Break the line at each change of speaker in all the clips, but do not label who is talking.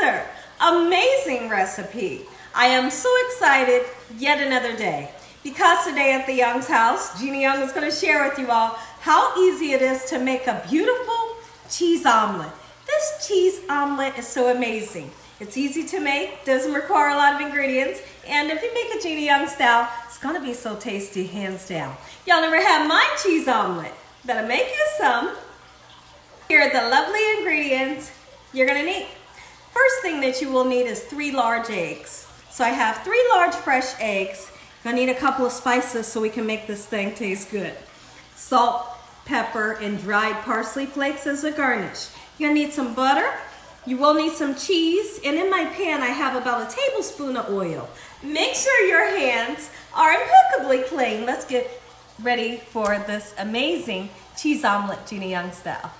another amazing recipe. I am so excited yet another day because today at the Young's house, Gina Young is going to share with you all how easy it is to make a beautiful cheese omelet. This cheese omelet is so amazing. It's easy to make, doesn't require a lot of ingredients, and if you make a Gina Young style, it's going to be so tasty, hands down. Y'all never had my cheese omelet? Better make you some. Here are the lovely ingredients you're going to need. First thing that you will need is 3 large eggs. So I have 3 large fresh eggs. You're going to need a couple of spices so we can make this thing taste good. Salt, pepper, and dried parsley flakes as a garnish. You're going to need some butter. You will need some cheese. And in my pan, I have about a tablespoon of oil. Make sure your hands are impeccably clean. Let's get ready for this amazing cheese omelet, Gina Young style.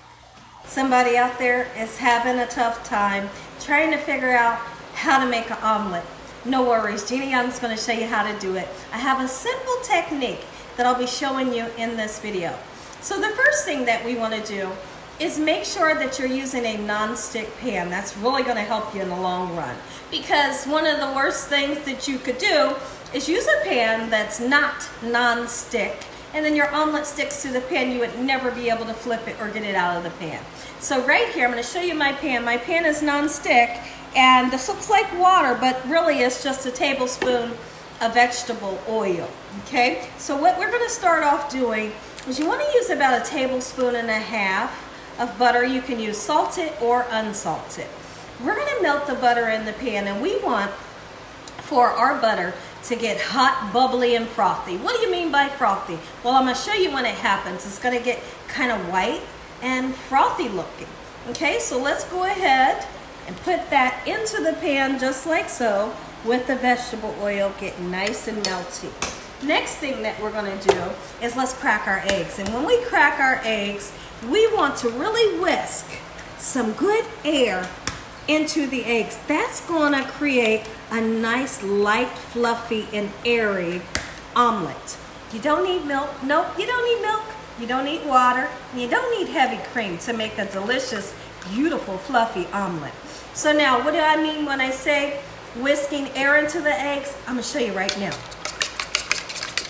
Somebody out there is having a tough time trying to figure out how to make an omelet. No worries, Gina Young's going to show you how to do it. I have a simple technique that I'll be showing you in this video. So the first thing that we want to do is make sure that you're using a non-stick pan. That's really going to help you in the long run, because one of the worst things that you could do is use a pan that's not non-stick, and then your omelet sticks to the pan. You would never be able to flip it or get it out of the pan. So right here, I'm going to show you my pan. My pan is non-stick, and this looks like water, but really it's just a tablespoon of vegetable oil, okay? So what we're going to start off doing is you want to use about 1.5 tablespoons of butter. You can use salted or unsalted. We're going to melt the butter in the pan, and we want for our butter to get hot, bubbly, and frothy. What do you mean by frothy? Well, I'm going to show you when it happens. It's going to get kind of white and frothy looking. Okay, so let's go ahead and put that into the pan just like so, with the vegetable oil getting nice and melty. Next thing that we're going to do is let's crack our eggs. And when we crack our eggs, we want to really whisk some good air into the eggs. That's going to create a nice, light, fluffy, and airy omelet. You don't need milk. Nope, you don't need milk. You don't need water. And you don't need heavy cream to make a delicious, beautiful, fluffy omelet. So now, what do I mean when I say whisking air into the eggs? I'm going to show you right now.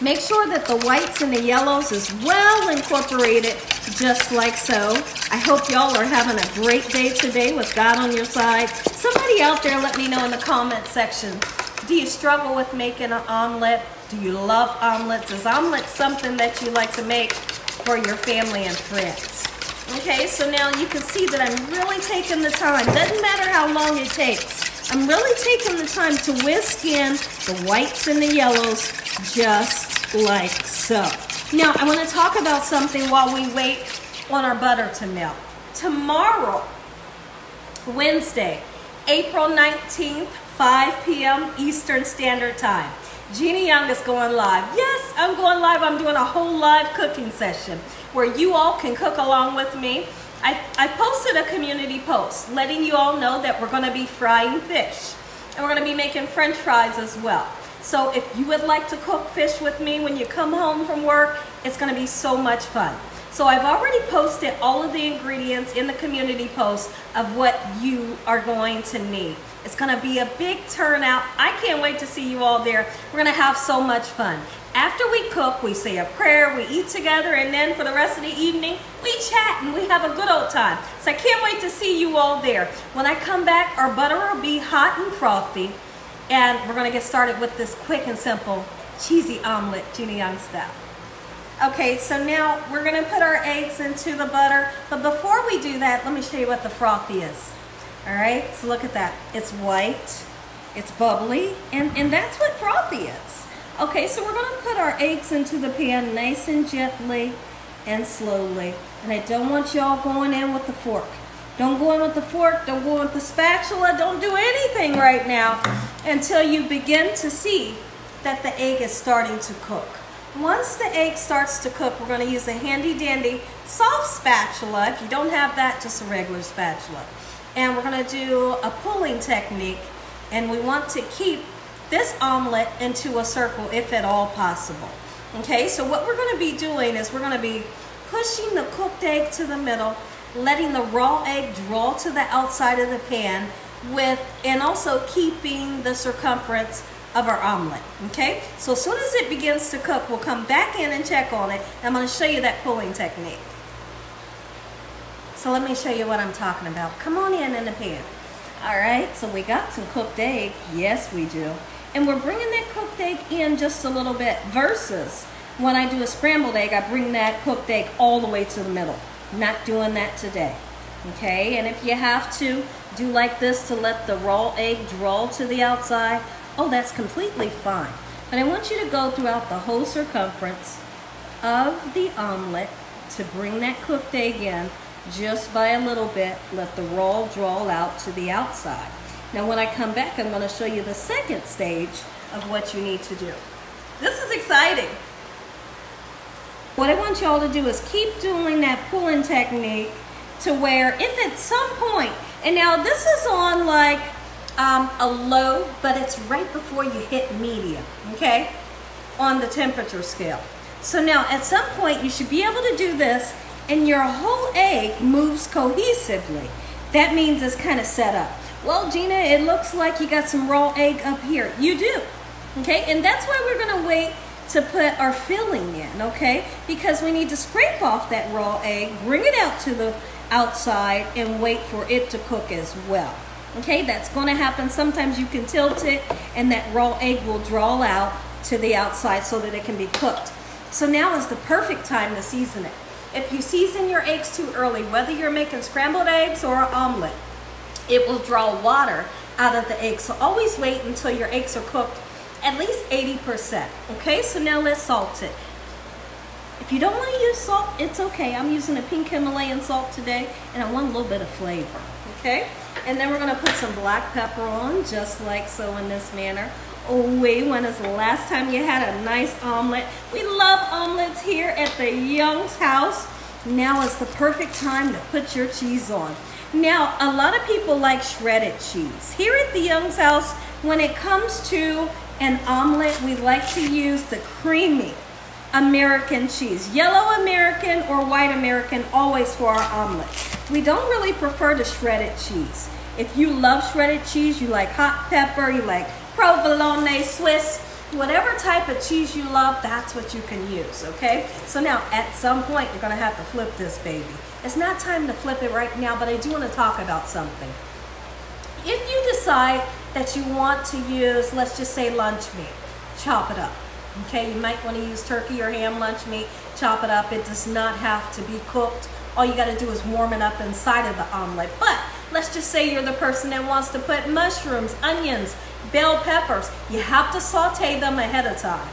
Make sure that the whites and the yellows is well incorporated, just like so. I hope y'all are having a great day today with God on your side. Somebody out there, let me know in the comment section. Do you struggle with making an omelet? Do you love omelets? Is omelet something that you like to make for your family and friends? Okay, so now you can see that I'm really taking the time. Doesn't matter how long it takes. I'm really taking the time to whisk in the whites and the yellows just like so. Now, I want to talk about something while we wait on our butter to melt. Tomorrow, Wednesday, April 19th, 5 p.m. Eastern Standard Time, Gina Young is going live. Yes, I'm going live. I'm doing a whole live cooking session where you all can cook along with me. I posted a community post letting you all know that we're going to be frying fish, and we're going to be making French fries as well. So if you would like to cook fish with me when you come home from work, it's going to be so much fun. So I've already posted all of the ingredients in the community post of what you are going to need. It's going to be a big turnout. I can't wait to see you all there. We're going to have so much fun. After we cook, we say a prayer, we eat together, and then for the rest of the evening, we chat and we have a good old time. So I can't wait to see you all there. When I come back, our butter will be hot and frothy, and we're going to get started with this quick and simple cheesy omelet, Gina Young style. Okay, so now we're going to put our eggs into the butter, but before we do that, let me show you what the frothy is. All right, so look at that. It's white, it's bubbly, and that's what frothy is. Okay, so we're going to put our eggs into the pan nice and gently and slowly. And I don't want y'all going in with the fork. Don't go in with the fork, don't go in with the spatula, don't do anything right now until you begin to see that the egg is starting to cook. Once the egg starts to cook, we're going to use a handy dandy soft spatula. If you don't have that, just a regular spatula. And we're going to do a pulling technique, and we want to keep this omelet into a circle if at all possible. Okay, so what we're going to be doing is we're going to be pushing the cooked egg to the middle, letting the raw egg draw to the outside of the pan, and also keeping the circumference of our omelet, okay? So as soon as it begins to cook, we'll come back in and check on it. I'm gonna show you that pulling technique. So let me show you what I'm talking about. Come on in the pan. All right, so we got some cooked egg. Yes, we do. And we're bringing that cooked egg in just a little bit versus when I do a scrambled egg, I bring that cooked egg all the way to the middle. Not doing that today, okay? And if you have to do like this to let the raw egg draw to the outside, oh, that's completely fine. But I want you to go throughout the whole circumference of the omelet to bring that cooked egg in just by a little bit. Let the raw draw out to the outside. Now when I come back, I'm going to show you the second stage of what you need to do. This is exciting. What I want y'all to do is keep doing that pulling technique to where if at some point, and now this is on like a low, but it's right before you hit medium, okay, on the temperature scale. So now at some point you should be able to do this and your whole egg moves cohesively. That means it's kind of set up. Well, Gina, it looks like you got some raw egg up here. You do, okay? And that's why we're gonna wait to put our filling in, okay? Because we need to scrape off that raw egg, bring it out to the outside, and wait for it to cook as well. Okay, that's gonna happen. Sometimes you can tilt it and that raw egg will draw out to the outside so that it can be cooked. So now is the perfect time to season it. If you season your eggs too early, whether you're making scrambled eggs or an omelet, it will draw water out of the eggs. So always wait until your eggs are cooked at least 80%. Okay, so now let's salt it. If you don't want to use salt, it's okay. I'm using a pink Himalayan salt today, and I want a little bit of flavor. Okay, and then we're going to put some black pepper on, just like so, in this manner. Oh wait, when is the last time you had a nice omelet? We love omelets here at the Young's house. Now is the perfect time to put your cheese on. Now, a lot of people like shredded cheese. Here at the Young's house, when it comes to an omelet, we like to use the creamy American cheese. Yellow American or white American, always for our omelets. We don't really prefer the shredded cheese. If you love shredded cheese, you like hot pepper, you like provolone, Swiss, whatever type of cheese you love, that's what you can use, okay? So now, at some point, you're gonna have to flip this baby. It's not time to flip it right now, but I do wanna talk about something. If you decide that you want to use, let's just say lunch meat, chop it up, okay? You might wanna use turkey or ham lunch meat, chop it up. It does not have to be cooked. All you gotta do is warm it up inside of the omelet. But let's just say you're the person that wants to put mushrooms, onions, bell peppers. You have to saute them ahead of time,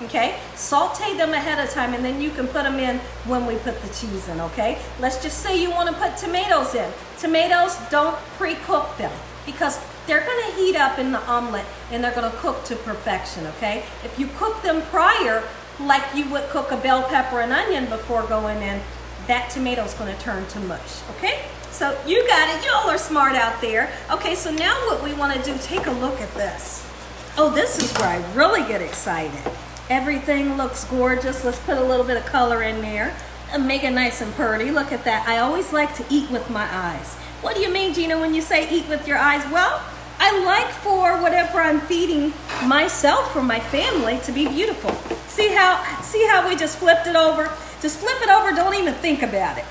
okay? Saute them ahead of time, and then you can put them in when we put the cheese in, okay? Let's just say you want to put tomatoes in. Tomatoes, don't pre-cook them because they're going to heat up in the omelet and they're going to cook to perfection, okay? If you cook them prior, like you would cook a bell pepper and onion before going in, that tomato's going to turn to mush, okay? So you got it. Y'all are smart out there. Okay, so now what we want to do, take a look at this. Oh, this is where I really get excited. Everything looks gorgeous. Let's put a little bit of color in there and make it nice and pretty. Look at that. I always like to eat with my eyes. What do you mean, Gina, when you say eat with your eyes? Well, I like for whatever I'm feeding myself or my family to be beautiful. See how we just flipped it over? Just flip it over, don't even think about it.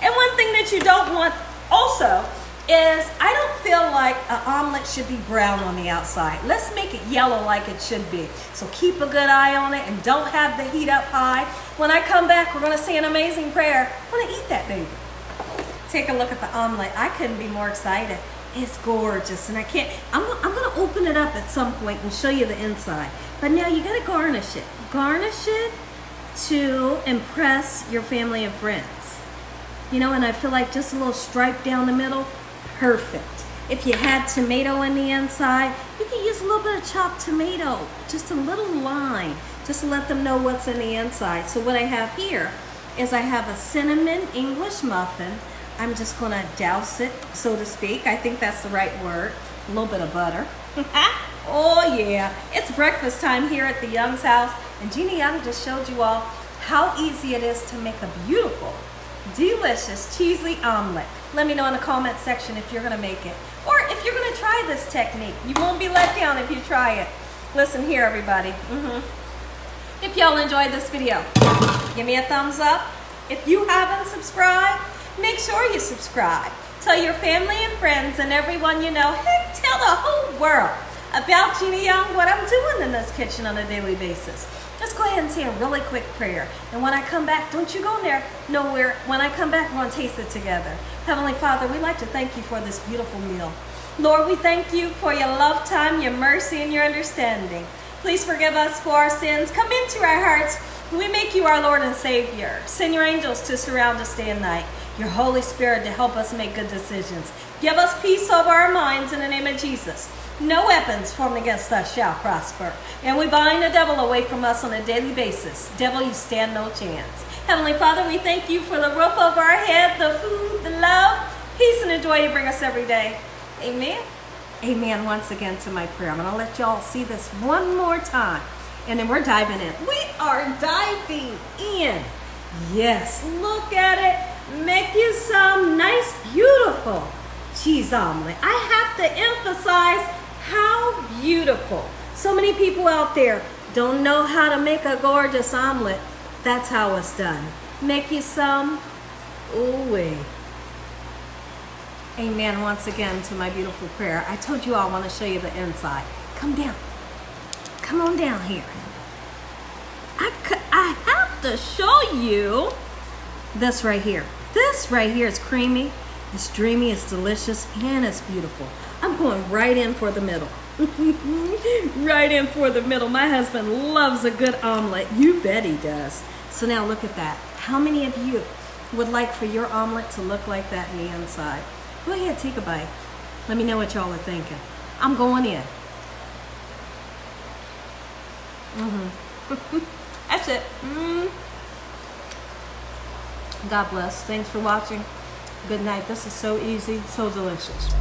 And one thing that you don't want also is, I don't feel like an omelet should be brown on the outside. Let's make it yellow like it should be. So keep a good eye on it and don't have the heat up high. When I come back, we're gonna say an amazing prayer. I'm gonna eat that baby. Take a look at the omelet. I couldn't be more excited. It's gorgeous, and I'm gonna open it up at some point and show you the inside. But now you gotta garnish it. Garnish it to impress your family and friends. You know, and I feel like just a little stripe down the middle, perfect. If you had tomato in the inside, you can use a little bit of chopped tomato, just a little line, just to let them know what's in the inside. So what I have here is I have a cinnamon English muffin. I'm just gonna douse it, so to speak. I think that's the right word. A little bit of butter. Oh yeah, it's breakfast time here at the Young's house, and Gina Young just showed you all how easy it is to make a beautiful, delicious, cheesy omelet. Let me know in the comment section if you're gonna make it. Or if if you're gonna try this technique. You won't be let down if you try it. Listen here, everybody. If y'all enjoyed this video, give me a thumbs up. If you haven't subscribed, make sure you subscribe. Tell your family and friends and everyone you know, heck, tell the whole world about Gina Young, what I'm doing in this kitchen on a daily basis. Let's go ahead and say a really quick prayer. And when I come back, don't you go there nowhere. When I come back, we're going to taste it together. Heavenly Father, we'd like to thank you for this beautiful meal. Lord, we thank you for your love time, your mercy, and your understanding. Please forgive us for our sins. Come into our hearts. We make you our Lord and Savior. Send your angels to surround us day and night. Your Holy Spirit to help us make good decisions. Give us peace over our minds in the name of Jesus. No weapons formed against us shall prosper. And we bind the devil away from us on a daily basis. Devil, you stand no chance. Heavenly Father, we thank you for the roof over our head, the food, the love, peace, and the joy you bring us every day. Amen. Amen once again to my prayer. I'm going to let y'all see this one more time. And then we're diving in. We are diving in. Yes, look at it. Make you some nice, beautiful cheese omelet. I have to emphasize how beautiful. So many people out there don't know how to make a gorgeous omelet. That's how it's done. Make you some. Ooh-wee. Amen once again to my beautiful prayer. I told you I want to show you the inside. Come down. Come on down here. I have to show you this right here. This right here is creamy, it's dreamy, it's delicious, and it's beautiful. I'm going right in for the middle. Right in for the middle. My husband loves a good omelet. You bet he does. So now look at that. How many of you would like for your omelet to look like that in the inside? Go ahead, take a bite. Let me know what y'all are thinking. I'm going in. That's it. God bless. Thanks for watching. Good night. This is so easy, so delicious.